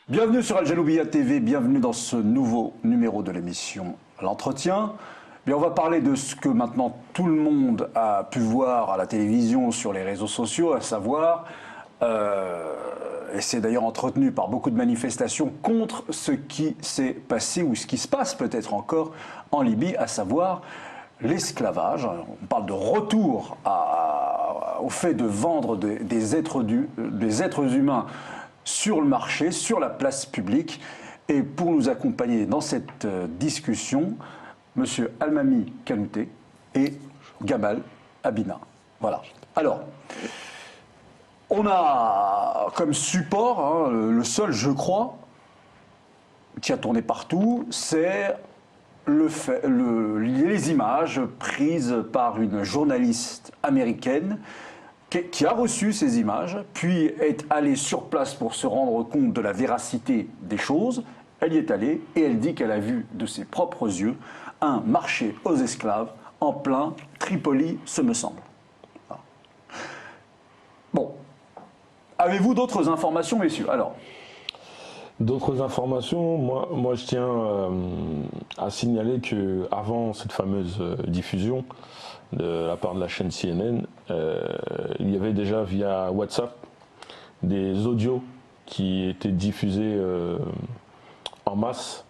Bienvenue sur Al Janoubia TV, bienvenue dans ce nouveau numéro de l'émission L'Entretien. On va parler de ce que maintenant tout le monde a pu voir à la télévision, sur les réseaux sociaux, à savoir, et c'est d'ailleurs entretenu par beaucoup de manifestations contre ce qui s'est passé ou ce qui se passe peut-être encore en Libye, à savoir l'esclavage. On parle de retour au fait de vendre des êtres humains sur le marché, sur la place publique. Et pour nous accompagner dans cette discussion, M. Almami Kanouté et Gamal Abina. Voilà. Alors, on a comme support, le seul, je crois, qui a tourné partout, c'est les images prises par une journaliste américaine qui a reçu ces images, puis est allée sur place pour se rendre compte de la véracité des choses. Elle y est allée et elle dit qu'elle a vu de ses propres yeux un marché aux esclaves en plein Tripoli, ce me semble. Bon. Avez-vous d'autres informations, messieurs? Alors. D'autres informations, moi je tiens à signaler qu'avant cette fameuse diffusion de la part de la chaîne CNN, il y avait déjà via WhatsApp des audios qui étaient diffusés en masse,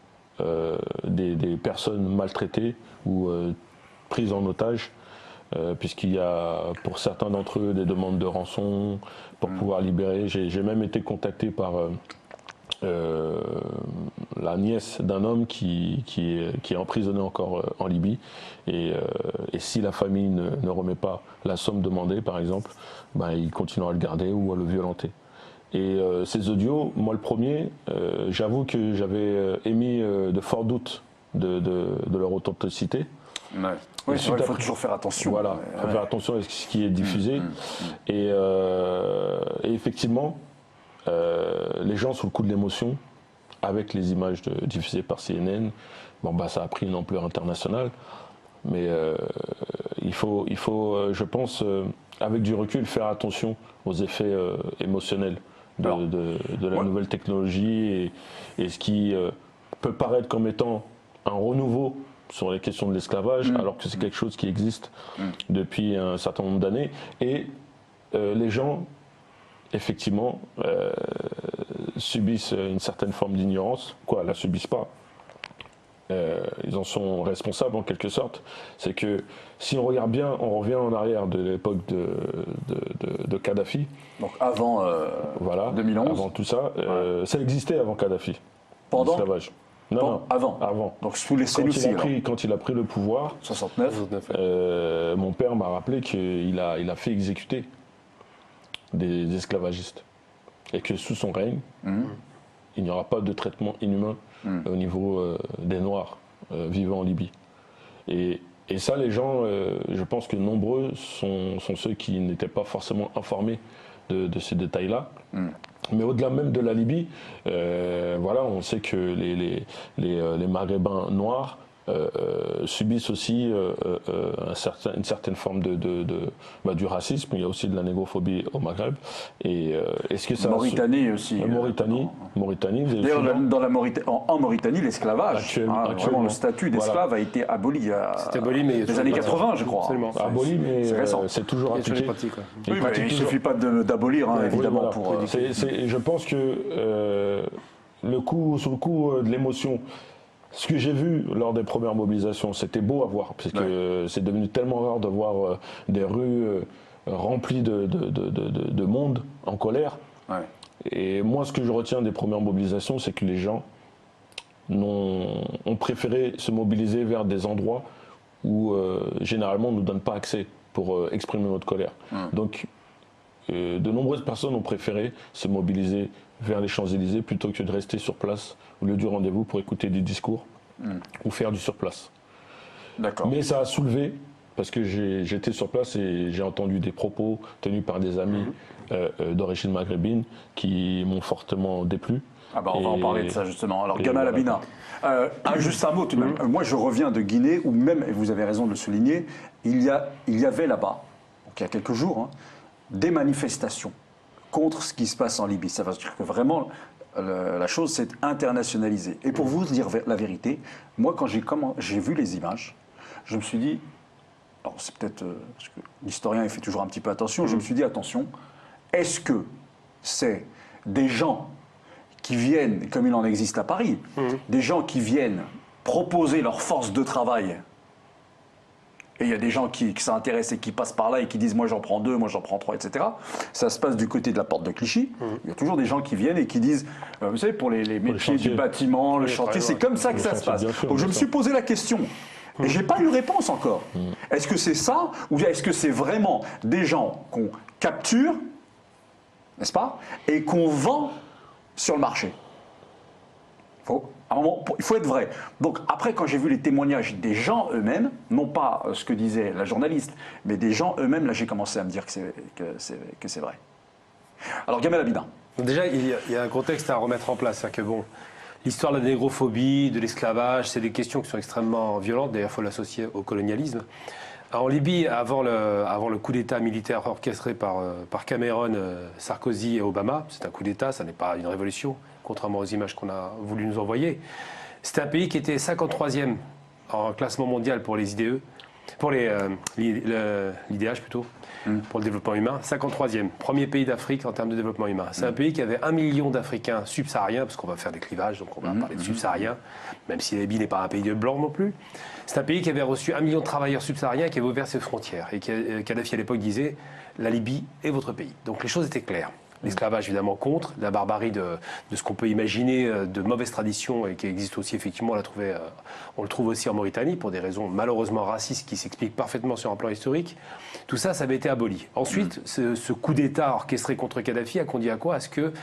des personnes maltraitées ou prises en otage, puisqu'il y a pour certains d'entre eux des demandes de rançon pour pouvoir libérer. J'ai même été contacté par la nièce d'un homme qui est emprisonné encore en Libye, et si la famille ne remet pas la somme demandée, par exemple, il continuera à le garder ou à le violenter. Et ces audios, moi le premier, j'avoue que j'avais émis de forts doutes de leur authenticité. Ouais. Oui, il faut toujours faire attention. Voilà, faire attention à ce qui est diffusé. Et effectivement, les gens sous le coup de l'émotion, avec les images diffusées par CNN, ça a pris une ampleur internationale. Mais il faut, je pense, avec du recul, faire attention aux effets émotionnels de la nouvelle technologie et ce qui peut paraître comme étant un renouveau sur les questions de l'esclavage, alors que c'est quelque chose qui existe depuis un certain nombre d'années. Et les gens, effectivement, subissent une certaine forme d'ignorance. Quoi, la subissent pas. Ils en sont responsables en quelque sorte. C'est que si on regarde bien, on revient en arrière de l'époque de Kadhafi. Donc avant 2011. Avant tout ça, ça existait avant Kadhafi. Pendant l'esclavage. Non, avant. Donc sous les Sénoussi. Quand il a pris le pouvoir, 69. Mon père m'a rappelé qu'il a fait exécuter des esclavagistes. Et que sous son règne, il n'y aura pas de traitement inhumain au niveau des Noirs vivant en Libye. Et ça, les gens, je pense que nombreux sont ceux qui n'étaient pas forcément informés de ces détails-là. Mais au-delà même de la Libye, on sait que les Maghrébins noirs subissent aussi une certaine forme du racisme. Il y a aussi de la négrophobie au Maghreb. Et est-ce que ça Mauritanie aussi. Mauritanie. D'ailleurs, en Mauritanie, l'esclavage, vraiment le statut d'esclave a été aboli il y a des années 80, je crois. Aboli, mais c'est toujours appliqué. Il ne suffit pas d'abolir, évidemment. Je pense que sous le coup de l'émotion, ce que j'ai vu lors des premières mobilisations, c'était beau à voir, parce que c'est devenu tellement rare de voir des rues remplies de monde en colère. Ouais. Et moi, ce que je retiens des premières mobilisations, c'est que les gens ont préféré se mobiliser vers des endroits où, généralement, on ne nous donne pas accès pour exprimer notre colère. Donc, de nombreuses personnes ont préféré se mobiliser vers les Champs-Élysées plutôt que de rester sur place au lieu du rendez-vous pour écouter des discours ou faire du surplace. Mais ça a soulevé, parce que j'étais sur place et j'ai entendu des propos tenus par des amis d'origine maghrébine qui m'ont fortement déplu. On va en parler de ça justement. Alors Gamal Abina, juste un mot tout de même. Moi je reviens de Guinée où même, et vous avez raison de le souligner, il y avait là-bas, il y a quelques jours, des manifestations contre ce qui se passe en Libye. Ça veut dire que vraiment, la chose s'est internationalisée. Et pour vous dire la vérité, moi, quand j'ai vu les images, je me suis dit, alors c'est peut-être, parce que l'historien il fait toujours un petit peu attention, je me suis dit, attention, est-ce que c'est des gens qui viennent, comme il en existe à Paris, des gens qui viennent proposer leur force de travail, et il y a des gens qui s'intéressent et qui passent par là et qui disent moi j'en prends 2, moi j'en prends 3, etc. Ça se passe du côté de la porte de Clichy. Il y a toujours des gens qui viennent et qui disent, vous savez, pour les métiers du bâtiment, le chantier, c'est comme ça que ça se passe. Donc je me suis posé la question. Et je n'ai pas eu réponse encore. Est-ce que c'est ça ou est-ce que c'est vraiment des gens qu'on capture, n'est-ce pas, et qu'on vend sur le marché? À un moment, il faut être vrai. Donc après, quand j'ai vu les témoignages des gens eux-mêmes, non pas ce que disait la journaliste, mais des gens eux-mêmes, là j'ai commencé à me dire que c'est vrai. Alors Gamel Abidin. Déjà, il y a un contexte à remettre en place. C'est-à-dire que bon, l'histoire de la négrophobie, de l'esclavage, c'est des questions qui sont extrêmement violentes. D'ailleurs, il faut l'associer au colonialisme. En Libye, avant le coup d'État militaire orchestré par Cameron, Sarkozy et Obama, c'est un coup d'État, ça n'est pas une révolution, contrairement aux images qu'on a voulu nous envoyer. C'était un pays qui était 53e en classement mondial pour les IDE, pour l'IDH plutôt, pour le développement humain, 53e, premier pays d'Afrique en termes de développement humain. C'est un pays qui avait 1 million d'Africains subsahariens, parce qu'on va faire des clivages, donc on va parler de subsahariens, même si la Libye n'est pas un pays de blanc non plus. C'est un pays qui avait reçu 1 million de travailleurs subsahariens qui avait ouvert ses frontières. Et Kadhafi à l'époque disait « la Libye est votre pays ». Donc les choses étaient claires. L'esclavage évidemment contre, la barbarie de ce qu'on peut imaginer de mauvaises traditions et qui existe aussi effectivement, on le trouve aussi en Mauritanie pour des raisons malheureusement racistes qui s'expliquent parfaitement sur un plan historique. Tout ça, ça avait été aboli. Ensuite, ce coup d'État orchestré contre Kadhafi a conduit à quoi? À ce qu'il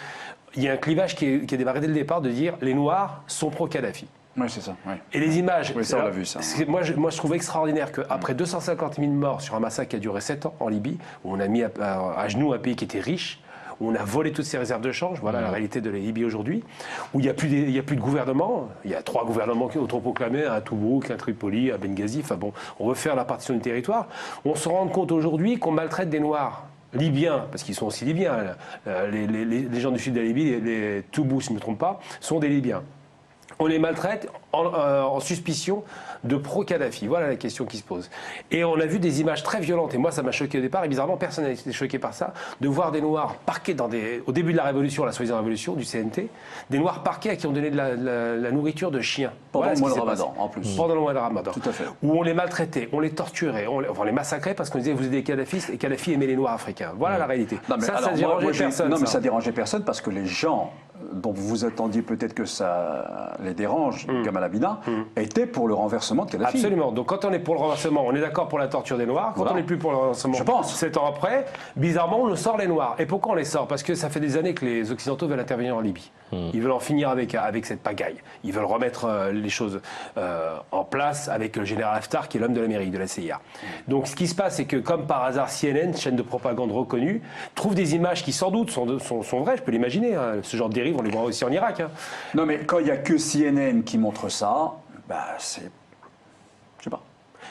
y ait un clivage qui a démarré dès le départ de dire les Noirs sont pro-Kadhafi. Oui, c'est ça. Oui. Et les images, oui, ça, on l'a vu, ça. Moi, je trouve extraordinaire qu'après 250 000 morts sur un massacre qui a duré 7 ans en Libye, où on a mis à genoux un pays qui était riche, où on a volé toutes ses réserves de change, voilà la réalité de la Libye aujourd'hui, où il n'y a plus de gouvernement, il y a 3 gouvernements qui autoproclamés, à Tobrouk, à Tripoli, à Benghazi, enfin bon, on veut faire la partition du territoire. On se rend compte aujourd'hui qu'on maltraite des Noirs libyens, parce qu'ils sont aussi libyens, les gens du sud de la Libye, les Toubous, si je ne me trompe pas, sont des Libyens. On les maltraite en suspicion de pro-Kadhafi. Voilà la question qui se pose. Et on a vu des images très violentes, et moi ça m'a choqué au départ, et bizarrement personne n'a été choqué par ça, de voir des Noirs parqués au début de la révolution, la soi-disant révolution, du CNT, des Noirs parqués à qui on donnait de la nourriture de chiens. Pendant le mois de Ramadan, en plus. Pendant le mois de Ramadan. Tout à fait. Où on les maltraitait, on les torturait, on les massacrait parce qu'on disait vous êtes des kadhafistes, et Kadhafi aimait les Noirs africains. Voilà la réalité. Non, mais ça dérangeait personne. Non, mais ça dérangeait personne parce que les gens dont vous attendiez peut-être que ça les dérange, Gamal Abidin, étaient pour le renversement de Kadhafi. Absolument. Donc quand on est pour le renversement, on est d'accord pour la torture des Noirs. Quand on n'est plus pour le renversement, je pense. 7 ans après, bizarrement, on nous sort les Noirs. Et pourquoi on les sort? Parce que ça fait des années que les Occidentaux veulent intervenir en Libye. Ils veulent en finir avec cette pagaille. Ils veulent remettre les choses en place avec le général Haftar, qui est l'homme de l'Amérique, de la CIA. Donc ce qui se passe, c'est que comme par hasard, CNN, chaîne de propagande reconnue, trouve des images qui sans doute sont vraies, je peux l'imaginer. Hein. Ce genre de dérive, on les voit aussi en Irak. Hein. Non, mais quand il n'y a que CNN qui montre ça, bah c'est... Je sais pas.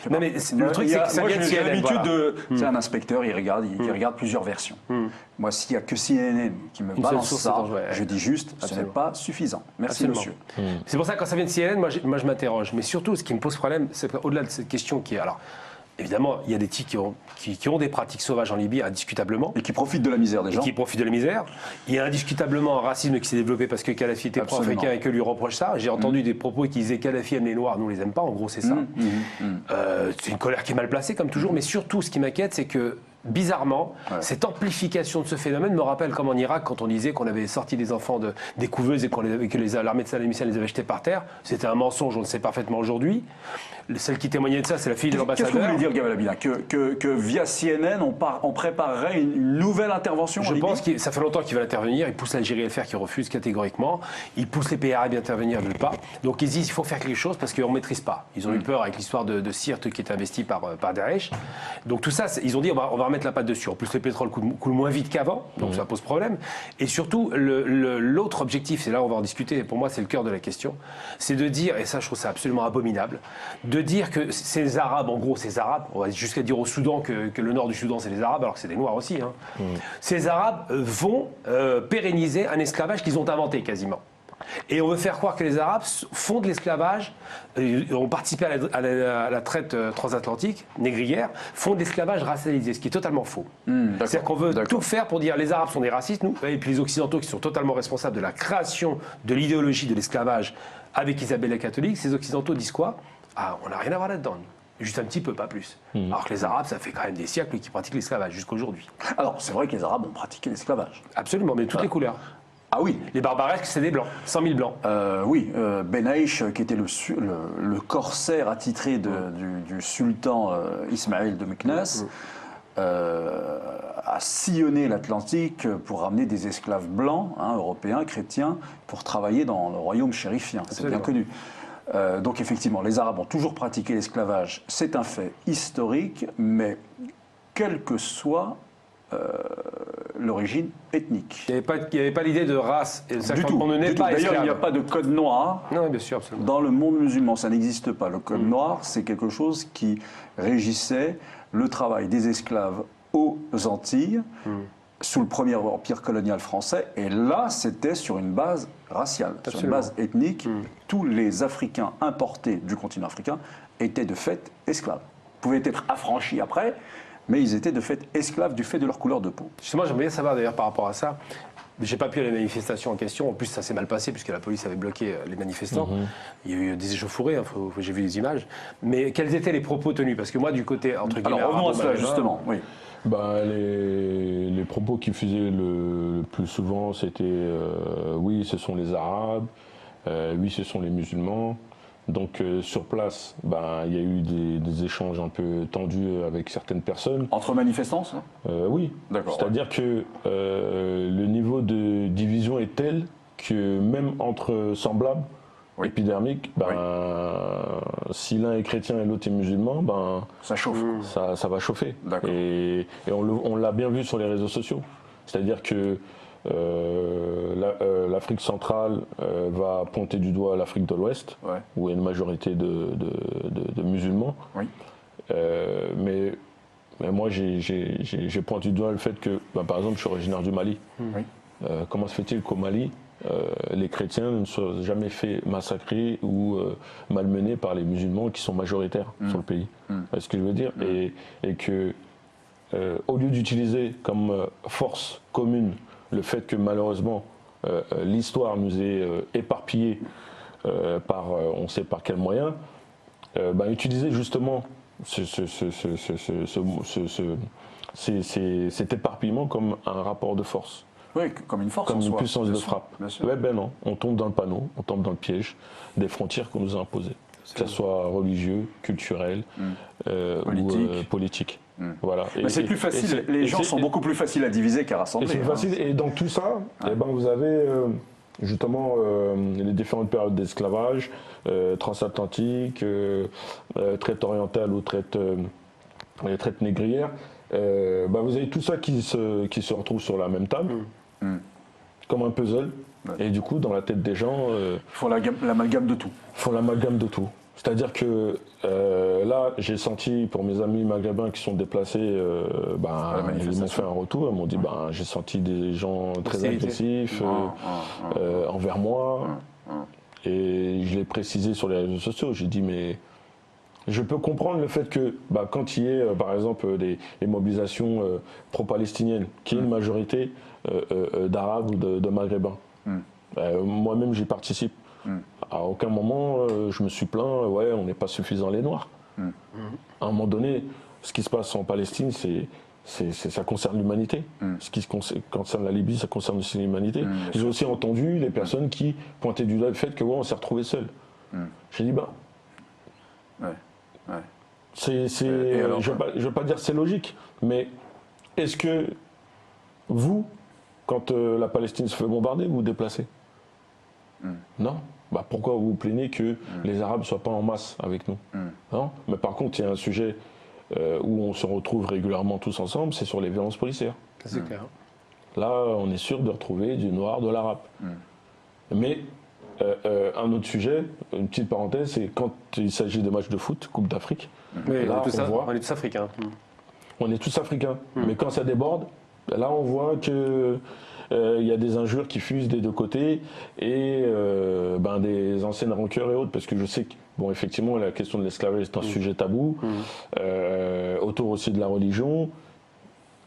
Non, mais le truc, c'est que ça vient de CNN. L'habitude de... C'est un inspecteur, il regarde plusieurs versions. Moi, s'il n'y a que CNN qui me balance ça, je dis juste, ce n'est pas suffisant. Merci, monsieur. C'est pour ça que quand ça vient de CNN, moi je m'interroge. Mais surtout, ce qui me pose problème, c'est au-delà de cette question qui est... Alors, évidemment, il y a des types qui ont des pratiques sauvages en Libye, indiscutablement. Et qui profitent de la misère des gens. Et qui profitent de la misère. Il y a indiscutablement un racisme qui s'est développé parce que Kadhafi était pro-africain et que lui reproche ça. J'ai entendu des propos qui disaient Kadhafi aime les Noirs, nous on les aime pas. En gros, c'est ça. C'est une colère qui est mal placée, comme toujours. Mais surtout, ce qui m'inquiète, c'est que bizarrement, cette amplification de ce phénomène me rappelle comme en Irak, quand on disait qu'on avait sorti des enfants des couveuses et que l'armée de Saddam Hussein les avait jetés par terre. C'était un mensonge, on le sait parfaitement aujourd'hui. Celle qui témoignait de ça, c'est la fille de l'ambassadeur. Qu'est-ce que vous voulez dire, Gamal Abidin, que via CNN, on préparerait une nouvelle intervention en Libye? Je pense que ça fait longtemps qu'ils veulent intervenir. Ils poussent l'Algérie à le faire, qui refuse catégoriquement. Ils poussent les pays arabes à intervenir, ils ne veulent pas. Donc ils disent qu'il faut faire quelque chose parce qu'on ne maîtrise pas. Ils ont eu peur avec l'histoire de Sirte qui est investie par Daesh. Donc tout ça, ils ont dit on va remettre la patte dessus. En plus, le pétrole coule moins vite qu'avant, donc ça pose problème. Et surtout, l'autre objectif, c'est là où on va en discuter, et pour moi c'est le cœur de la question, c'est de dire, et ça je trouve ça absolument abominable, de dire que ces Arabes, en gros ces Arabes, on va jusqu'à dire au Soudan que le nord du Soudan c'est les Arabes, alors que c'est des Noirs aussi, hein. Ces Arabes vont pérenniser un esclavage qu'ils ont inventé quasiment. Et on veut faire croire que les Arabes font de l'esclavage, ont participé à la traite transatlantique, négrière, font de l'esclavage racialisé, ce qui est totalement faux. C'est-à-dire qu'on veut tout faire pour dire les Arabes sont des racistes, nous, et puis les Occidentaux qui sont totalement responsables de la création de l'idéologie de l'esclavage avec Isabelle la catholique. Ces Occidentaux disent quoi? Ah, on n'a rien à voir là-dedans. Juste un petit peu, pas plus. Alors que les Arabes, ça fait quand même des siècles qu'ils pratiquent l'esclavage, jusqu'à aujourd'hui. Alors, c'est vrai que les Arabes ont pratiqué l'esclavage. Absolument, mais de toutes les couleurs. Ah oui. Les barbaresques, c'est des blancs, 100 000 blancs. Oui, Ben Aïch, qui était le corsaire attitré du sultan Ismaël de Meknès, a sillonné l'Atlantique pour ramener des esclaves blancs, européens, chrétiens, pour travailler dans le royaume chérifien. C'est bien connu. Donc effectivement, les Arabes ont toujours pratiqué l'esclavage. C'est un fait historique, mais quelle que soit l'origine ethnique. Il n'y avait pas l'idée de race. Et Du tout. D'ailleurs, il n'y a pas de code noir. Non, bien sûr, absolument. Dans le monde musulman, ça n'existe pas. Le code noir, c'est quelque chose qui régissait le travail des esclaves aux Antilles, sous le premier empire colonial français. Et là, c'était sur une base raciale, sur une base ethnique. Tous les Africains importés du continent africain étaient de fait esclaves. Ils pouvaient être affranchis après, mais ils étaient de fait esclaves du fait de leur couleur de peau. Justement, j'aimerais bien savoir d'ailleurs par rapport à ça. J'ai pas pu aller à la manifestation en question. En plus, ça s'est mal passé puisque la police avait bloqué les manifestants. Il y a eu des échauffourées, hein, j'ai vu les images. Mais quels étaient les propos tenus? Parce que moi, du côté, entre guillemets... Alors, revenons à cela, justement. Oui. Les propos qui faisaient le plus souvent, c'était oui, ce sont les Arabes, oui, ce sont les musulmans. Donc sur place, il y a eu des échanges un peu tendus avec certaines personnes. Entre manifestants, ça Oui. D'accord. C'est-à-dire que le niveau de division est tel que même entre semblables, épidermiques, si l'un est chrétien et l'autre est musulman, ça chauffe. Ça va chauffer. D'accord. Et on l'a bien vu sur les réseaux sociaux. C'est-à-dire que l'Afrique centrale va pointer du doigt l'Afrique de l'Ouest, où il y a une majorité de musulmans. Oui. Mais moi, j'ai pointé du doigt le fait que, par exemple, je suis originaire du Mali. Comment se fait-il qu'au Mali, les chrétiens ne soient jamais fait massacrer ou malmenés par les musulmans qui sont majoritaires sur le pays? C'est ce que je veux dire. Et que, au lieu d'utiliser comme force commune le fait que malheureusement l'histoire nous est éparpillée par on sait par quel moyen, utiliser justement cet éparpillement comme un rapport de force. Oui, comme une force comme en une soi, puissance de frappe. Non, on tombe dans le panneau, on tombe dans le piège des frontières qu'on nous a imposées, que ce soit religieux, culturel ou politique. Voilà. Mais c'est plus facile, les gens sont beaucoup plus faciles à diviser qu'à rassembler. Et c'est facile, et dans tout ça, vous avez justement les différentes périodes d'esclavage, transatlantique, traite orientale ou traite négrière. Vous avez tout ça qui se retrouve sur la même table, comme un puzzle. Et du coup, dans la tête des gens... Ils font l'amalgame de tout. Font l'amalgame de tout. C'est-à-dire que là, j'ai senti, pour mes amis maghrébins qui sont déplacés, ils m'ont fait un retour, ils m'ont dit j'ai senti des gens très agressifs envers moi. Et je l'ai précisé sur les réseaux sociaux. J'ai dit, mais je peux comprendre le fait que quand il y ait, par exemple, des mobilisations pro-palestiniennes, qu'il y ait une majorité d'Arabes ou de Maghrébins. Moi-même, j'y participe. À aucun moment, je me suis plaint, on n'est pas suffisant les Noirs. À un moment donné, ce qui se passe en Palestine, ça concerne l'humanité. Ce qui concerne la Libye, ça concerne aussi l'humanité. J'ai aussi entendu les personnes qui pointaient du doigt le fait que on s'est retrouvés seuls. J'ai dit, je ne veux pas dire c'est logique, mais est-ce que vous, quand la Palestine se fait bombarder, vous vous déplacez? Non. Pourquoi vous vous plaignez que les Arabes ne soient pas en masse avec nous? Non. Mais par contre, il y a un sujet où on se retrouve régulièrement tous ensemble, c'est sur les violences policières. Ça, c'est clair. Là, on est sûr de retrouver du noir, de l'arabe. Mais un autre sujet, une petite parenthèse, c'est quand il s'agit de matchs de foot, Coupe d'Afrique, Oui, là, on est tous africains. on est tous africains. Mais quand ça déborde, là, on voit que il y a des injures qui fusent des deux côtés et des anciennes rancœurs et autres, parce que je sais que, bon, effectivement, la question de l'esclavage est un sujet tabou, autour aussi de la religion.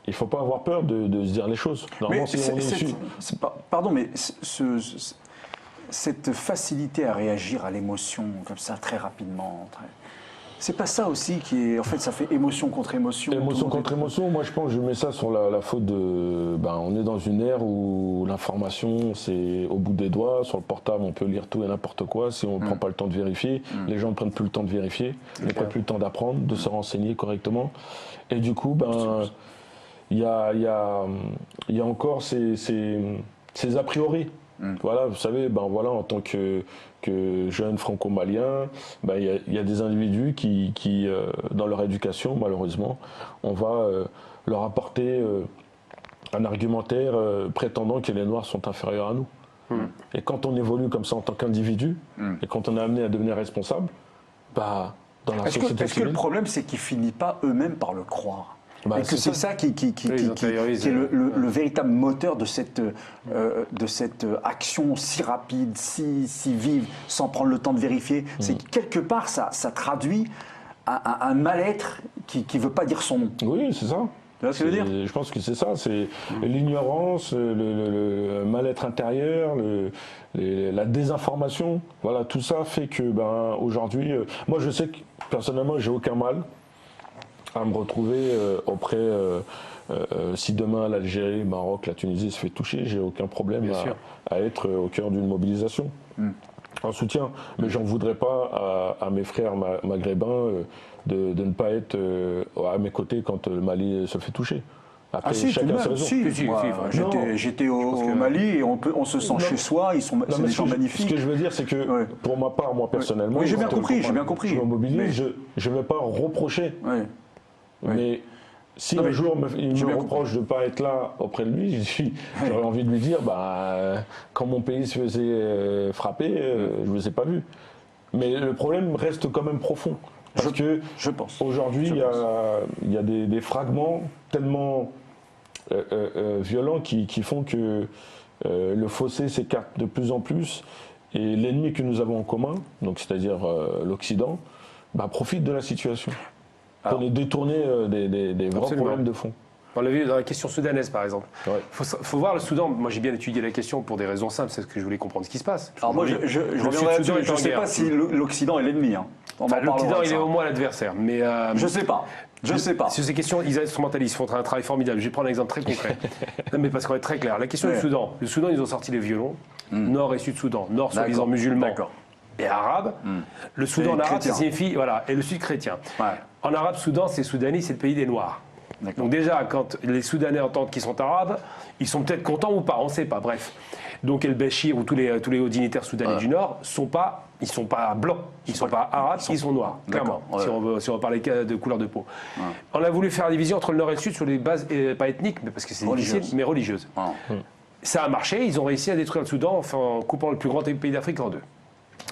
Il ne faut pas avoir peur de se dire les choses. Normalement, pardon, mais cette facilité à réagir à l'émotion comme ça très rapidement, c'est pas ça aussi qui est, en fait, ça fait émotion contre émotion. Émotion contre émotion, moi je pense que je mets ça sur la faute de, on est dans une ère où l'information c'est au bout des doigts, sur le portable on peut lire tout et n'importe quoi, si on ne prend pas le temps de vérifier, les gens ne prennent plus le temps de vérifier, ils ne prennent plus le temps d'apprendre, de se renseigner correctement, et du coup il y a encore ces a priori. Voilà, vous savez, en tant que jeune franco-malien, il y a des individus qui dans leur éducation, malheureusement, on va leur apporter un argumentaire prétendant que les Noirs sont inférieurs à nous. Et quand on évolue comme ça en tant qu'individu, et quand on est amené à devenir responsable, dans la société est-ce que le problème, c'est qu'ils finissent pas eux-mêmes par le croire? Et que c'est ça qui est le véritable moteur de cette action si rapide, si vive, sans prendre le temps de vérifier. C'est que quelque part, ça traduit un mal-être qui ne veut pas dire son nom. Oui, c'est ça. Tu vois ce que je veux dire? Je pense que c'est ça, c'est l'ignorance, le mal-être intérieur, la désinformation. Voilà, tout ça fait que aujourd'hui, moi je sais que personnellement, j'ai aucun mal à me retrouver auprès, si demain l'Algérie, le Maroc, la Tunisie se fait toucher, j'ai aucun problème à être au cœur d'une mobilisation, en soutien. Mais j'en voudrais pas à mes frères maghrébins de ne pas être à mes côtés quand le Mali se fait toucher. Après, chacun ses raisons. J'étais au Mali et on se sent chez soi, c'est des gens magnifiques. Ce que je veux dire, c'est que pour ma part, moi personnellement, j'ai bien compris. Je me mobilise, je ne vais pas reprocher. Mais si un jour il me reproche de ne pas être là auprès de lui, j'aurais envie de lui dire quand mon pays se faisait frapper, je ne vous ai pas vu. Mais le problème reste quand même profond. Parce que aujourd'hui, il y a des fragments tellement violents qui font que le fossé s'écarte de plus en plus et l'ennemi que nous avons en commun, donc c'est-à-dire l'Occident, profite de la situation. On est détourné des vrais problèmes de fond. On l'a vu dans la question soudanaise, par exemple. Il faut voir le Soudan. Moi, j'ai bien étudié la question pour des raisons simples. C'est ce que je voulais comprendre ce qui se passe. Alors moi, je ne sais pas si l'Occident est l'ennemi. L'Occident, il est au moins l'adversaire. Mais je ne sais pas. Sur ces questions, ils instrumentalisent. Ils font un travail formidable. Je vais prendre un exemple très concret. Mais parce qu'on va être très clair. La question du Soudan. Le Soudan, ils ont sorti les violons. Nord et Sud-Soudan. Nord, soi-disant musulmans. Et arabe. Le Soudan en arabe, ça signifie. Voilà. Et le Sud chrétien. En arabe, Soudan, c'est Soudani, c'est le pays des Noirs. Donc déjà, quand les Soudanais entendent qu'ils sont arabes, ils sont peut-être contents ou pas, on ne sait pas, bref. Donc El-Béchir ou tous les hauts dignitaires soudanais du Nord ils ne sont pas blancs, ils ne sont pas arabes, ils sont noirs, clairement, si on veut parler de couleur de peau. On a voulu faire la division entre le Nord et le Sud sur les bases, pas ethniques, mais parce que c'est difficile, mais religieuses. Ça a marché, ils ont réussi à détruire le Soudan en coupant le plus grand pays d'Afrique en deux.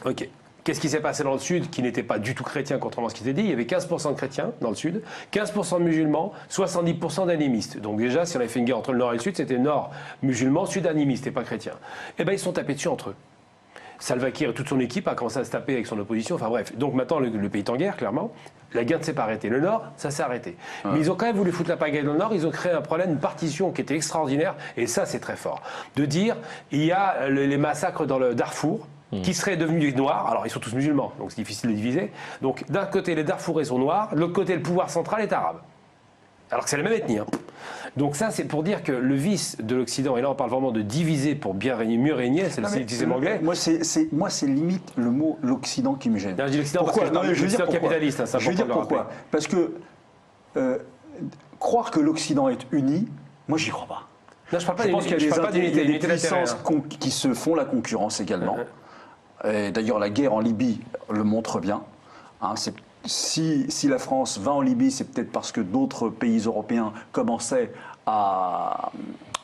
Ok. Qu'est-ce qui s'est passé dans le Sud, qui n'était pas du tout chrétien, contrairement à ce qui était dit? Il y avait 15% de chrétiens dans le Sud, 15% de musulmans, 70% d'animistes. Donc déjà, si on avait fait une guerre entre le Nord et le Sud, c'était Nord musulman, Sud animiste et pas chrétien. Eh bien, ils se sont tapés dessus entre eux. Salva Kiir et toute son équipe a commencé à se taper avec son opposition. Enfin bref, donc maintenant, le pays est en guerre, clairement. La guerre ne s'est pas arrêtée. Le Nord, ça s'est arrêté. Mais ils ont quand même voulu foutre la pagaille dans le Nord. Ils ont créé un problème, une partition qui était extraordinaire. Et ça, c'est très fort. De dire, il y a les massacres dans le Darfour, qui seraient devenus noirs. Alors, ils sont tous musulmans, donc c'est difficile de diviser. Donc, d'un côté, les Darfourais sont noirs, de l'autre côté, le pouvoir central est arabe. Alors que c'est la même ethnie. Donc ça, c'est pour dire que le vice de l'Occident, et là on parle vraiment de diviser pour bien régner, mieux régner, c'est le système anglais. Moi, c'est limite le mot l'Occident qui me gêne. Non, je dis l'Occident parce que je veux dire capitaliste. Hein, je veux dire pourquoi. Parce que croire que l'Occident est uni, moi, j'y crois pas. Non, je pense qu'il y a des puissances qui se font la concurrence également. D'ailleurs, la guerre en Libye le montre bien. si la France va en Libye, c'est peut-être parce que d'autres pays européens commençaient à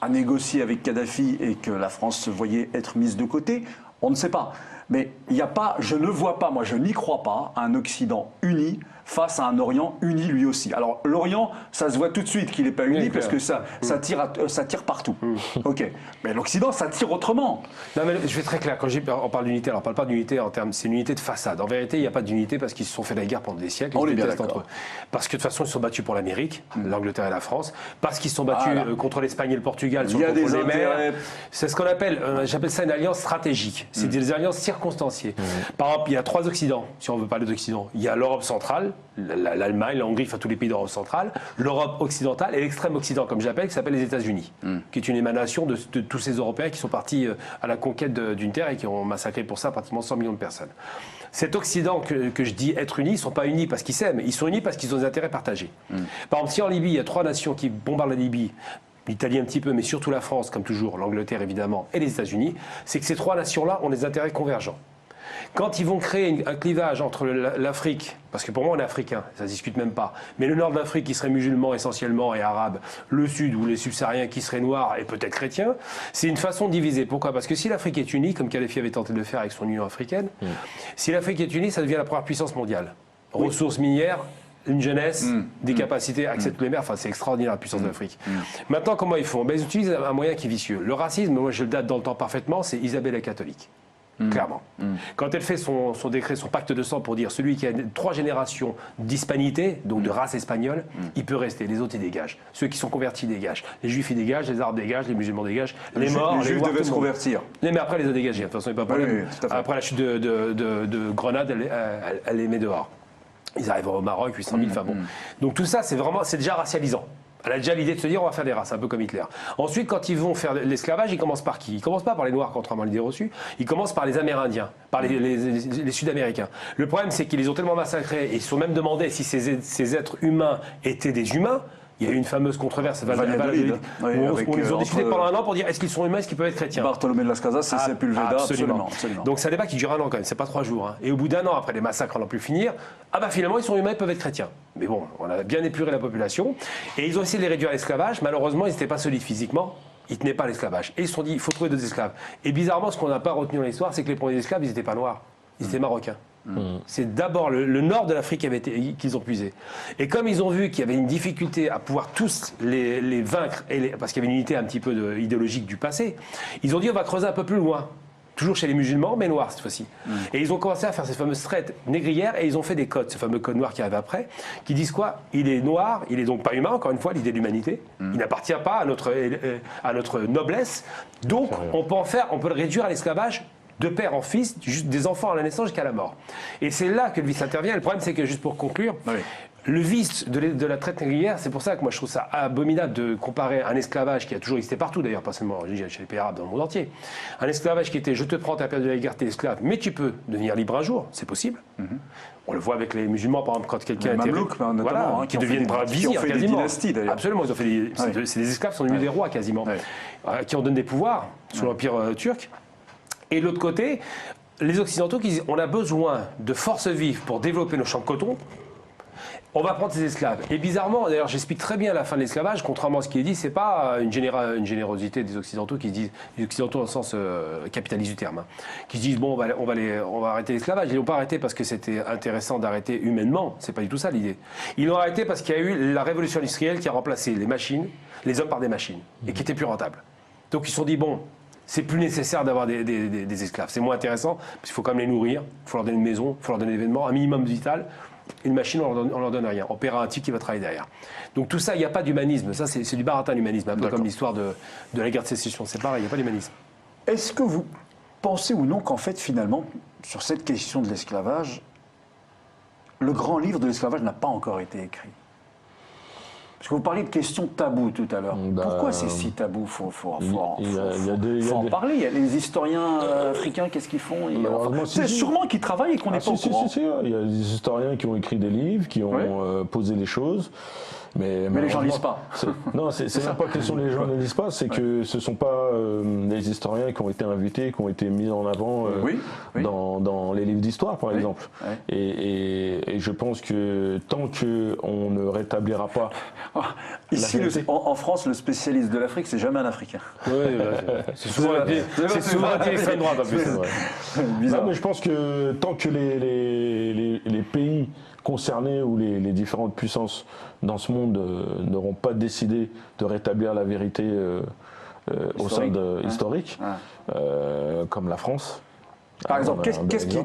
négocier avec Kadhafi et que la France se voyait être mise de côté. On ne sait pas. Mais il n'y a pas, je ne vois pas, moi je n'y crois pas, un Occident uni face à un Orient uni lui aussi. Alors l'Orient, ça se voit tout de suite qu'il n'est pas uni parce que ça tire partout. Ok, mais l'Occident, ça tire autrement. Non mais je vais être très clair, quand on parle d'unité, alors on ne parle pas d'unité en termes, c'est une unité de façade. En vérité, il n'y a pas d'unité parce qu'ils se sont fait la guerre pendant des siècles. On ils est bien détestent d'accord. entre eux. Parce que de toute façon, ils se sont battus pour l'Amérique, l'Angleterre et la France, parce qu'ils se sont battus contre l'Espagne et le Portugal sur Il y le a des contrôle des mers. intérêts. C'est ce qu'on appelle, j'appelle ça une alliance stratégique. C'est des alliances circonstanciées. Par exemple, il y a 3 Occidents, si on veut parler d'Occident. Il y a l'Europe centrale, l'Allemagne, la Hongrie, enfin tous les pays d'Europe centrale, l'Europe occidentale et l'extrême Occident, comme j'appelle, qui s'appelle les États-Unis, qui est une émanation de tous ces Européens qui sont partis à la conquête d'une terre et qui ont massacré pour ça pratiquement 100 millions de personnes. Cet Occident que je dis être unis, ils ne sont pas unis parce qu'ils s'aiment, ils sont unis parce qu'ils ont des intérêts partagés. Par exemple, si en Libye, il y a 3 nations qui bombardent la Libye, l'Italie un petit peu, mais surtout la France, comme toujours, l'Angleterre évidemment, et les États-Unis, c'est que ces 3 nations-là ont des intérêts convergents. Quand ils vont créer un clivage entre l'Afrique, parce que pour moi on est africain, ça ne se discute même pas, mais le nord de l'Afrique qui serait musulman essentiellement et arabe, le sud ou les subsahariens qui seraient noirs et peut-être chrétiens, c'est une façon de diviser. Pourquoi ? Parce que si l'Afrique est unie, comme Kadhafi avait tenté de le faire avec son Union africaine, si l'Afrique est unie, ça devient la première puissance mondiale. Ressources minières, une jeunesse, des capacités, accès à toutes les mers, enfin c'est extraordinaire la puissance de l'Afrique. Maintenant, comment ils font ? Ils utilisent un moyen qui est vicieux. Le racisme, moi je le date dans le temps parfaitement, c'est Isabelle la catholique. Clairement. Quand elle fait son décret, son pacte de sang pour dire celui qui a 3 générations d'hispanité, donc de race espagnole, il peut rester. Les autres, ils dégagent. Ceux qui sont convertis dégagent. Les juifs, ils dégagent. Les arabes dégagent. Les musulmans dégagent. Les morts, les juifs devaient se convertir. Mais après, les a dégagés. De toute façon, il n'y a pas de problème. Oui, tout à fait. Après la chute de Grenade, elle les met dehors. Ils arrivent au Maroc, 800 000, enfin bon. Donc tout ça, c'est déjà racialisant. Elle a déjà l'idée de se dire on va faire des races, un peu comme Hitler. Ensuite, quand ils vont faire l'esclavage, ils commencent par qui ? Ils commencent pas par les Noirs, contrairement à l'idée reçue. Ils commencent par les Amérindiens, par les Sud-Américains. Le problème, c'est qu'ils les ont tellement massacrés et ils se sont même demandé si ces êtres humains étaient des humains. Il y a eu une fameuse controverse, Valladolid, où ils ont discuté pendant un an pour dire est-ce qu'ils sont humains, est-ce qu'ils peuvent être chrétiens. Bartholomé de las Casas et Sepulveda, absolument. Donc c'est un débat qui dure un an quand même, c'est pas 3 jours. Et au bout d'un an, après les massacres, on n'a plus finir, finalement ils sont humains, ils peuvent être chrétiens. Mais bon, on a bien épuré la population. Et ils ont essayé de les réduire à l'esclavage. Malheureusement, ils n'étaient pas solides physiquement. Ils ne tenaient pas l'esclavage. Et ils se sont dit, il faut trouver d'autres esclaves. Et bizarrement, ce qu'on n'a pas retenu dans l'histoire, c'est que les premiers esclaves, ils n'étaient pas noirs. Ils étaient marocains. C'est d'abord le nord de l'Afrique qu'ils ont puisé. Et comme ils ont vu qu'il y avait une difficulté à pouvoir tous les vaincre, parce qu'il y avait une unité un petit peu idéologique du passé, ils ont dit on va creuser un peu plus loin. Toujours chez les musulmans, mais noirs cette fois-ci. Et ils ont commencé à faire ces fameuses traites négrières et ils ont fait des codes, ce fameux code noir qui arrive après, qui disent quoi ? Il est noir, il est donc pas humain, encore une fois, l'idée de l'humanité. Il n'appartient pas à notre noblesse. Donc on peut le réduire à l'esclavage de père en fils, des enfants à la naissance jusqu'à la mort. Et c'est là que le vice intervient. Le problème, c'est que, juste pour conclure, le vice de la traite négrière, c'est pour ça que moi je trouve ça abominable de comparer un esclavage qui a toujours existé partout, d'ailleurs, pas seulement chez les pays arabes, dans le monde entier. Un esclavage qui était je te prends, ta période de la guerre, t'es esclave, mais tu peux devenir libre un jour, c'est possible. On le voit avec les musulmans, par exemple, quand quelqu'un était notamment, qui deviennent vizirs quasiment. Des dynasties, d'ailleurs. Absolument, ils ont fait c'est des esclaves qui sont devenus des rois quasiment, qui ont donné des pouvoirs sous l'Empire turc. Et de l'autre côté, les Occidentaux qui disent on a besoin de forces vives pour développer nos champs de coton, on va prendre ces esclaves. Et bizarrement, d'ailleurs j'explique très bien la fin de l'esclavage, contrairement à ce qui est dit, c'est pas une générosité des Occidentaux qui se disent, les Occidentaux dans le sens capitaliste du terme, qui se disent bon on va arrêter l'esclavage. Ils l'ont pas arrêté parce que c'était intéressant d'arrêter humainement, c'est pas du tout ça l'idée. Ils l'ont arrêté parce qu'il y a eu la révolution industrielle qui a remplacé les hommes par des machines, et qui était plus rentable. Donc ils se sont dit bon, c'est plus nécessaire d'avoir des esclaves. C'est moins intéressant, parce qu'il faut quand même les nourrir, il faut leur donner une maison, il faut leur donner des vêtements, un minimum vital. Une machine, on leur donne rien. On paiera un type qui va travailler derrière. Donc tout ça, il n'y a pas d'humanisme. Ça, c'est du baratin, l'humanisme. Un peu comme l'histoire de la guerre de sécession. C'est pareil, il n'y a pas d'humanisme. Est-ce que vous pensez ou non qu'en fait, finalement, sur cette question de l'esclavage, le grand livre de l'esclavage n'a pas encore été écrit ? Parce que vous parliez de questions taboues tout à l'heure. Pourquoi c'est si tabou ? Faut en parler. Il y a les historiens africains, qu'est-ce qu'ils font ? C'est sûrement qu'ils travaillent et qu'on n'est pas au courant. Il y a des historiens qui ont écrit des livres, qui ont posé les choses. Mais les gens lisent pas. Non, c'est même pas question les gens ne lisent pas, c'est que ce sont pas les historiens qui ont été invités, qui ont été mis en avant dans les livres d'histoire, par exemple. Oui. Et je pense que tant qu'on ne rétablira pas... Ici, en France, le spécialiste de l'Afrique, c'est jamais un Africain. Oui, c'est souvent un pied extrême droite en plus. Non, mais je pense que tant que les pays concernés ou les différentes puissances dans ce monde n'auront pas décidé de rétablir la vérité au sein historique, comme la France. Par exemple,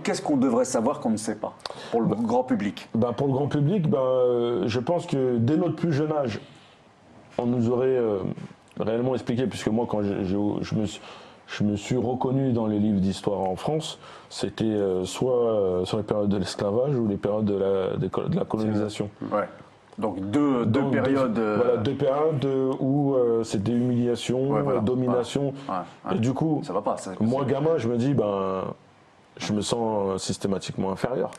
qu'est-ce qu'on devrait savoir qu'on ne sait pas pour le grand public? Pour le grand public, je pense que dès notre plus jeune âge, on nous aurait réellement expliqué, puisque moi, quand je me suis reconnu dans les livres d'histoire en France, c'était soit sur les périodes de l'esclavage ou les périodes de la colonisation. Ouais. Donc deux périodes. Voilà, deux périodes où c'était humiliation, domination. Et du coup, ça va pas, moi gamin, je me dis, je me sens systématiquement inférieur.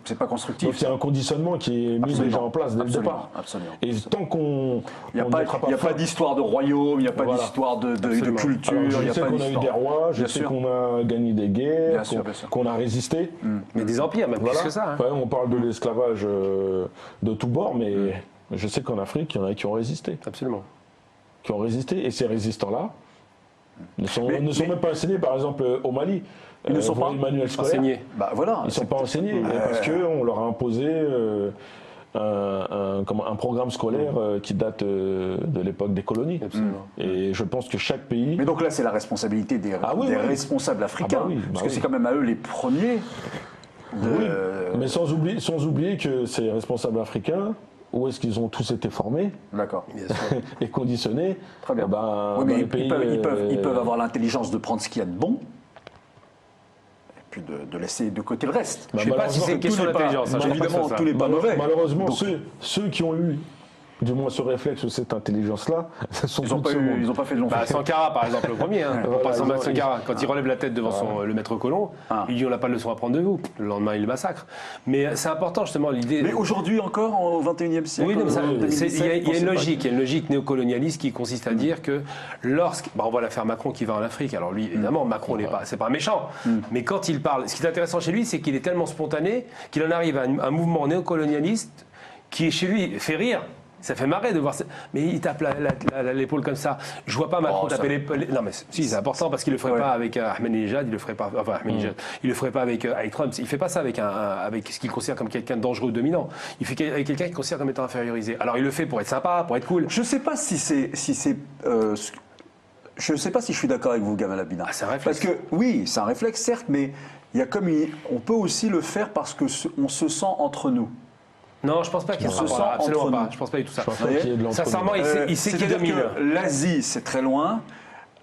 C'est pas constructif. Donc il y a un conditionnement qui est mis déjà en place dès le départ. Absolument. Et tant qu'on... Il n'y a pas d'histoire de royaume, il n'y a pas d'histoire de culture. Alors, je sais qu'on a eu des rois, je sais qu'on a gagné des guerres, qu'on a résisté. Mais des empires, même plus que ça. Ouais, on parle de l'esclavage de tous bords, mais je sais qu'en Afrique, il y en a qui ont résisté. Absolument. Qui ont résisté, et ces résistants-là ne sont même pas enseignés, par exemple, au Mali. Ils ne sont pas enseignés. Voilà, ils ne sont pas enseignés parce qu'on leur a imposé un programme scolaire qui date de l'époque des colonies. Absolument. Et je pense que chaque pays... Mais donc là, c'est la responsabilité des responsables africains, parce que c'est quand même à eux les premiers. Mais sans oublier que ces responsables africains, où est-ce qu'ils ont tous été formés et conditionnés? Très bien. Mais ils peuvent avoir l'intelligence de prendre ce qu'il y a de bon, puis de laisser de côté le reste. Je ne sais pas si c'est une question d'intelligence. Évidemment, tous les pas mauvais. Malheureusement, ceux qui ont eu du moins ce réflexe ou cette intelligence-là, ils n'ont pas fait de long feu. Sankara, par exemple, le premier. Sankara, quand il relève la tête devant le maître colon, il dit on n'a pas de leçon à prendre de vous. Le lendemain, il le massacre. Mais c'est important, justement, l'idée. Mais aujourd'hui encore, au XXIe siècle. Oui, il y a une logique néocolonialiste qui consiste à dire que on voit l'affaire Macron qui va en Afrique. Alors lui, évidemment, Macron c'est pas un méchant. Mais quand il parle, ce qui est intéressant chez lui, c'est qu'il est tellement spontané qu'il en arrive à un mouvement néocolonialiste qui, chez lui, fait rire. Ça fait marrer de voir ça. Mais il tape l'épaule comme ça. Je vois pas Macron taper l'épaule. Non, mais si, c'est important parce qu'il le ferait pas avec Ahmadinejad, il le ferait pas. Enfin, Ahmadinejad, il le ferait pas avec Trump. Il fait pas ça avec ce qu'il considère comme quelqu'un de dangereux, dominant. Il fait avec quelqu'un qu'il considère comme étant infériorisé. Alors il le fait pour être sympa, pour être cool. Je sais pas si c'est. Je ne sais pas si je suis d'accord avec vous, Gamal Abina. C'est un réflexe. Parce que oui, c'est un réflexe, certes, mais il y a on peut aussi le faire parce que on se sent entre nous. Non, je pense pas qu'il se sent absolument pas. Je pense pas du tout ça. Sincèrement, il sait qu'il domine. L'Asie, c'est très loin.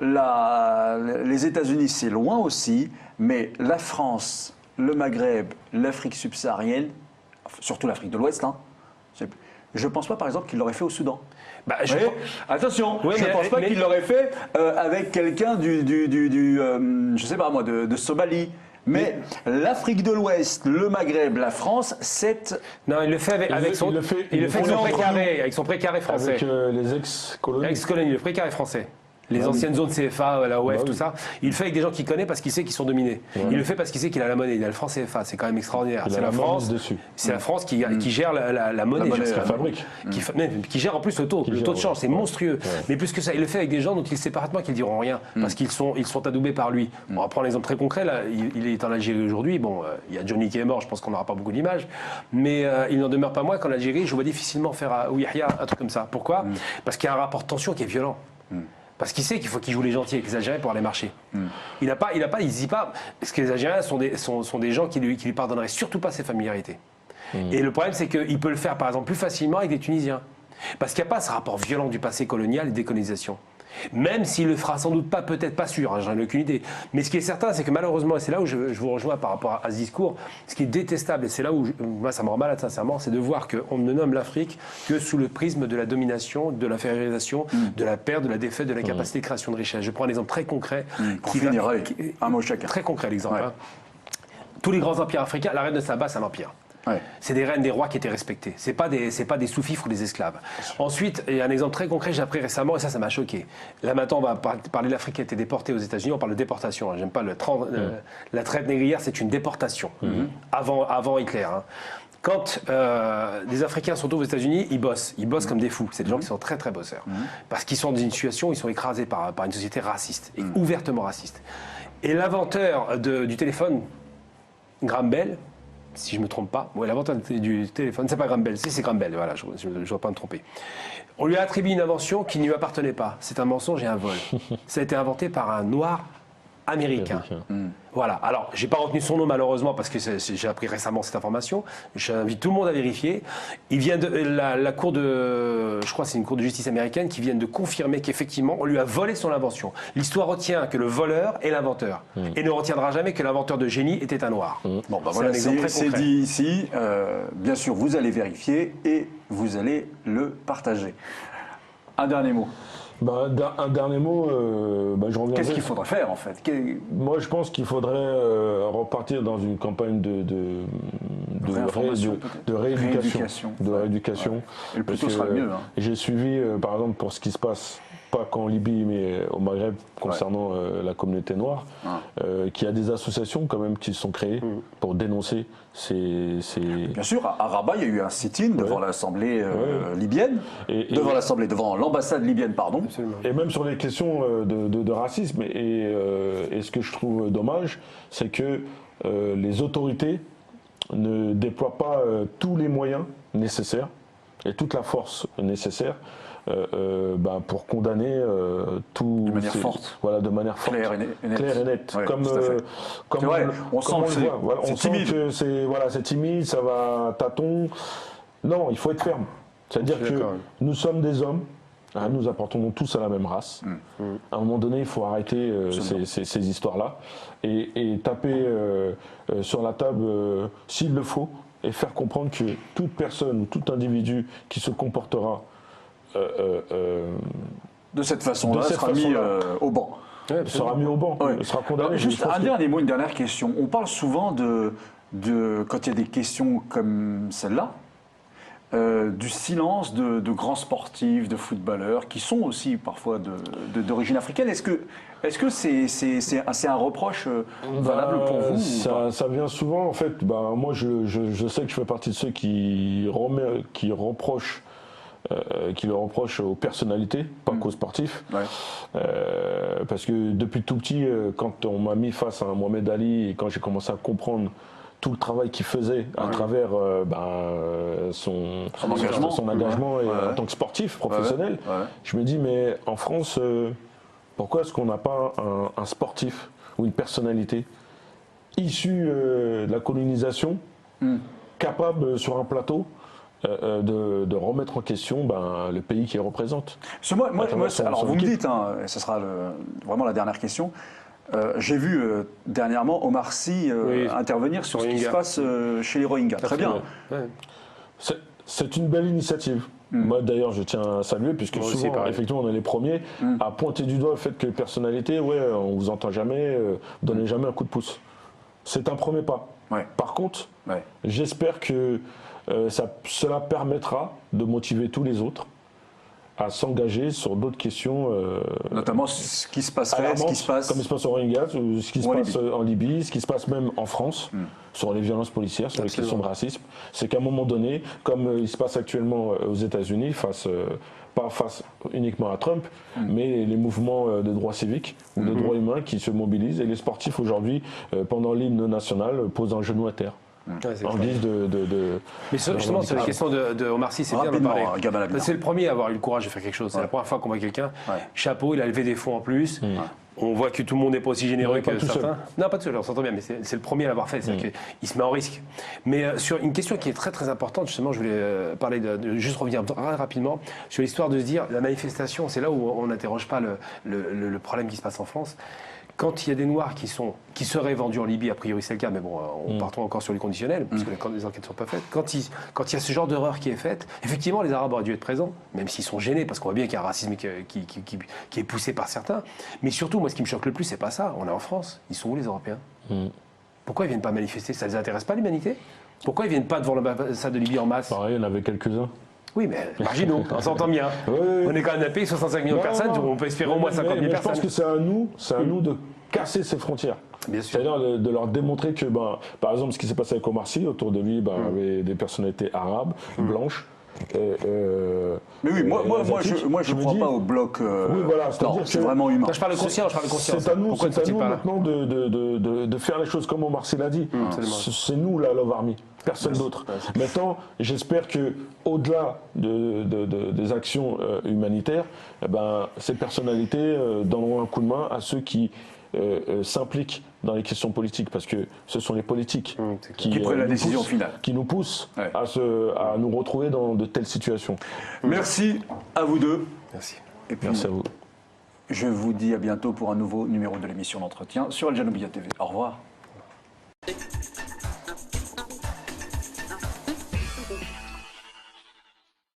Les États-Unis, c'est loin aussi. Mais la France, le Maghreb, l'Afrique subsaharienne, surtout l'Afrique de l'Ouest, je ne pense pas, par exemple, qu'il l'aurait fait au Soudan. Attention, je ne pense pas qu'il l'aurait fait avec quelqu'un je sais pas moi, de Somalie. Mais l'Afrique de l'Ouest, le Maghreb, la France, Non, il le fait avec son précaré français. Avec les ex-colonies. Ex-colonies, le précaré français. Les anciennes zones CFA, la OF, tout ça. Il le fait avec des gens qu'il connaît parce qu'il sait qu'ils sont dominés. Il le fait parce qu'il sait qu'il a la monnaie. Il a le franc CFA. C'est quand même extraordinaire. C'est la France. C'est la France qui gère la monnaie. Qui gère en plus le taux de change. C'est monstrueux. Mais plus que ça, il le fait avec des gens dont il sait parfaitement qu'ils ne diront rien. Parce qu'ils sont adoubés par lui. On va prendre un exemple très concret. Là, il est en Algérie aujourd'hui. Bon, il y a Johnny qui est mort. Je pense qu'on n'aura pas beaucoup d'images. Mais il n'en demeure pas moins qu'en Algérie, je vois difficilement faire à Yahya un truc comme ça. Pourquoi? Parce qu'il y a un rapport de tension qui est violent. Parce qu'il sait qu'il faut qu'il joue les gentils avec les Algériens pour aller marcher. Il dit pas. Parce que les Algériens sont des gens qui lui pardonneraient surtout pas ses familiarités. Et le problème, c'est qu'il peut le faire, par exemple, plus facilement avec des Tunisiens. Parce qu'il n'y a pas ce rapport violent du passé colonial et des colonisations. Même s'il le fera sans doute pas, peut-être pas sûr, j'en ai aucune idée. Mais ce qui est certain, c'est que malheureusement, et c'est là où je vous rejoins par rapport à ce discours, ce qui est détestable, et c'est là où moi ça me rend malade sincèrement, c'est de voir qu'on ne nomme l'Afrique que sous le prisme de la domination, de l'infériorisation, de la perte, de la défaite, de la capacité de création de richesse. Je prends un exemple très concret. Un mot chacun. Très concret l'exemple. Tous les grands empires africains, la reine de Saba, c'est un empire. Ouais. C'est des reines, des rois qui étaient respectés. C'est pas des sous-fifres ou des esclaves. Ensuite, il y a un exemple très concret que j'ai appris récemment, et ça m'a choqué. Là maintenant, on va parler de l'Afrique qui a été déportée aux États-Unis. On parle de déportation. J'aime pas la traite négrière, c'est une déportation. Avant Hitler. Hein. Quand des Africains sont aux États-Unis, ils bossent comme des fous. C'est des gens qui sont très très bosseurs. Parce qu'ils sont dans une situation où ils sont écrasés par une société raciste, et ouvertement raciste. Et l'inventeur du téléphone, Graham Bell, si je ne me trompe pas, l'inventeur du téléphone, c'est pas Graham Bell, c'est Graham Bell, voilà, je ne dois pas me tromper. On lui a attribué une invention qui ne lui appartenait pas. C'est un mensonge et un vol. Ça a été inventé par un noir américain. Voilà. Alors, j'ai pas retenu son nom malheureusement parce que j'ai appris récemment cette information. J'invite tout le monde à vérifier. Il vient de la cour de, je crois, que c'est une cour de justice américaine qui vient de confirmer qu'effectivement, on lui a volé son invention. L'histoire retient que le voleur est l'inventeur et ne retiendra jamais que l'inventeur de génie était un noir. Bon, bah voilà, c'est dit ici. Bien sûr, vous allez vérifier et vous allez le partager. Un dernier mot. Un dernier mot, je reviendrai. Qu'est-ce qu'il faudrait faire en fait? Moi, je pense qu'il faudrait repartir dans une campagne de rééducation. Ouais. Et le plus tôt sera le mieux. Hein. J'ai suivi, par exemple, pour ce qui se passe, pas qu'en Libye, mais au Maghreb, concernant la communauté noire, qu'il y a des associations quand même qui se sont créées pour dénoncer ces... Bien sûr, à Rabat, il y a eu un sit-in devant l'Assemblée libyenne, devant l'ambassade libyenne, pardon. Absolument. Et même sur les questions de racisme. Et ce que je trouve dommage, c'est que les autorités ne déploient pas tous les moyens nécessaires et toute la force nécessaire pour condamner tout. De manière forte. Voilà, de manière forte. Claire et nette. Ouais, comme on sent que c'est timide. C'est timide, ça va tâton. Non, il faut être ferme. C'est-à-dire que nous sommes des hommes. Nous appartenons tous à la même race. À un moment donné, il faut arrêter ces histoires-là et taper sur la table s'il le faut et faire comprendre que toute personne ou tout individu qui se comportera de cette façon-là sera mis au banc. Sera mis au banc, sera condamné. Alors, juste un dernier mot, une dernière question. On parle souvent quand il y a des questions comme celle-là, du silence de grands sportifs, de footballeurs, qui sont aussi parfois d'origine africaine. Est-ce que c'est un reproche valable pour vous ça vient souvent, en fait. Moi, je sais que je fais partie de ceux qui le reprochent aux personnalités, pas qu'aux sportifs. Parce que depuis tout petit, quand on m'a mis face à un Mohamed Ali et quand j'ai commencé à comprendre tout le travail qu'il faisait à travers son engagement en tant que sportif professionnel, je me dis, mais en France, pourquoi est-ce qu'on n'a pas un sportif ou une personnalité issue de la colonisation, capable sur un plateau de remettre en question le pays qu'il représente. Alors vous me dites, ce sera vraiment la dernière question. J'ai vu dernièrement Omar Sy intervenir sur ce qui se passe chez les Rohingyas. Très bien. C'est une belle initiative. Moi d'ailleurs je tiens à saluer puisque souvent effectivement on est les premiers à pointer du doigt le fait que personnalité, on vous entend jamais, donnez jamais un coup de pouce. C'est un premier pas. Par contre, j'espère que cela permettra de motiver tous les autres à s'engager sur d'autres questions. Notamment ce qui se passerait, comme il se passe au Rohingyas, ou ce qui se passe en Libye, ce qui se passe même en France, sur les violences policières, sur les questions de racisme. C'est qu'à un moment donné, comme il se passe actuellement aux États-Unis, pas face uniquement à Trump, mais les mouvements de droits civiques ou de droits humains qui se mobilisent. Et les sportifs aujourd'hui, pendant l'hymne national, posent un genou à terre. En guise Mais justement, sur la question de Omar Sy, c'est bien d'en parler. C'est le premier à avoir eu le courage de faire quelque chose. C'est la première fois qu'on voit quelqu'un. Chapeau, il a levé des fonds en plus. On voit que tout le monde n'est pas aussi généreux que certains. Non, pas tout seul, on s'entend bien, mais c'est le premier à l'avoir fait. C'est-à-dire qu'il se met en risque. Mais sur une question qui est très très importante, justement, je voulais parler juste revenir rapidement sur l'histoire de se dire la manifestation, c'est là où on n'interroge pas le problème qui se passe en France. Quand il y a des Noirs qui seraient vendus en Libye, a priori c'est le cas, mais bon, partons encore sur le conditionnel, parce que les enquêtes ne sont pas faites. Quand il y a ce genre d'erreur qui est faite, effectivement, les Arabes auraient dû être présents, même s'ils sont gênés, parce qu'on voit bien qu'il y a un racisme qui est poussé par certains. Mais surtout, moi, ce qui me choque le plus, c'est pas ça. On est en France. Ils sont où, les Européens ? Pourquoi ils ne viennent pas manifester ? Ça ne les intéresse pas, l'humanité ? Pourquoi ils ne viennent pas devant l'ambassade de Libye en masse? Pareil, il y en avait quelques-uns. Oui, mais marginaux, on s'entend bien. Oui. On est quand même un pays, 65 millions de personnes, on peut espérer au moins 50 000 mais personnes. je pense que c'est à nous de casser ces frontières. Bien sûr. C'est-à-dire de leur démontrer que, par exemple, ce qui s'est passé avec Omar Sy, autour de lui, il y avait des personnalités arabes, blanches. Mais oui, moi je ne crois pas au bloc. Oui, voilà, c'est vraiment humain. Non, je parle de conscience, C'est à nous, Pourquoi ne sont-ils pas là? maintenant de faire les choses comme Omar Sy l'a dit. C'est nous la Love Army, personne d'autre. Maintenant, j'espère que au-delà des actions humanitaires, ces personnalités donneront un coup de main à ceux qui s'impliquent dans les questions politiques, parce que ce sont les politiques qui prennent la décision finale, qui nous poussent à nous retrouver dans de telles situations. Merci à vous deux. Merci. Et puis, merci à vous. Je vous dis à bientôt pour un nouveau numéro de l'émission d'entretien sur Al Janoubia TV. Au revoir.